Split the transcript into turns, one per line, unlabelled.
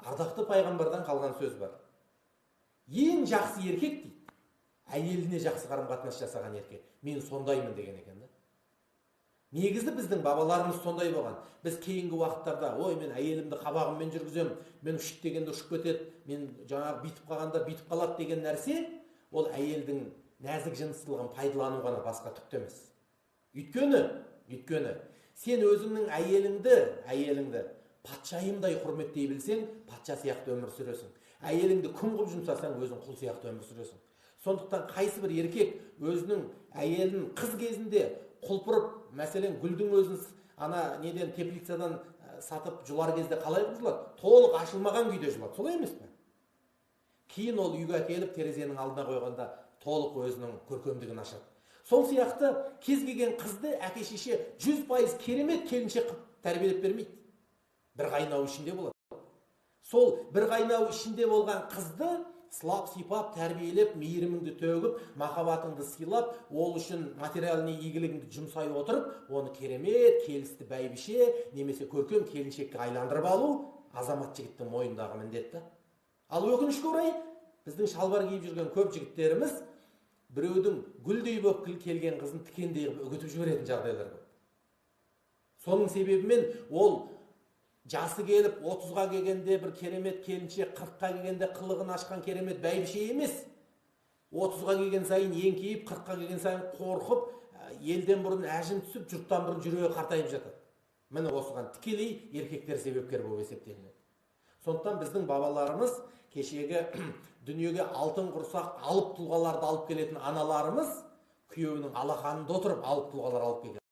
Ардақты пайғамбардан қалған сөз бар. Ең жақсы еркек дейді, әйеліне жақсы қарым-қатынас жасаған еркек. Мен сондаймын деген екен да. Негізі біздің бабаларымыз сондай болған. Біз кейінгі уақыттарда, ой, мен әйелімді қабағыммен жүргізем, мен ұшып дегенде ұшып кетеді, мен жаңағы бүйтіп қалғанда бүйтіп қалады деген нәрсе, ол әйелдің нәзік жыныстылығын пайдалану ғана, басқа түк емес. Өйткені сен өзіңнің әйеліңді патшайымдай құрметтей білсең, патша сияқты өмір сүресің. Әйеліңді күң қылып жұмсасаң, өзің құл сияқты өмір сүресің. Сондықтан қайсы бір еркек өзінің әйелін қыз кезінде құлпырып, мәселен гүлдің өзін неден, теплицадан сатып жұлар кезде қалай жұлады? Толық ашылмаған күйде жұлады, солай емес пе? Кейін ол үйге әкеліп терезенің алдына қойғанда толық өзінің көркемдігін ашады. Сол сияқты кез келген қызды әке-шеше 100% керемет келіншек қылып тәрбиелеп бермейді. Bir қайнау ішінде болады. Сол бір қайнау ішінде болған қызды сылап сипап, тәрбиелеп, мейіріміңді төгіп, махаббатыңды сыйлап, ол үшін материалный игілігіңді жұмсай отырып, оны керемет, келісті бәйбіше, немесе көркем келіншекке айландырып алу азамат жігіттің мойнындағы міндет. Ал өкінішке орай, біздің шалбар киіп жүрген көп жігіттеріміз біреудің гүлдей боп келген қызын тікендей үгітіп жіберетін жағдайлар көп. Соның себебімен ол жасы келіп 30-ға келгенде бір керемет келіншек, 40-қа келгенде қылығын ашқан керемет бәйбіше емес. 30-ға келген сайын еңкейіп, 40-қа келген сайын қорқып, елден бұрын әжім түсіп, жұрттан бұрын жүрегі қартайып жатады. Міне осыған тікелей еркектер себепкер болып есептелінеді. Сондықтан біздің бабаларымыз кешегі дүниеге алтын құрсақ алып тұлғаларды алып келетін аналарымыз күйеуінің алақанында отырып алып тұлғалар алып келген.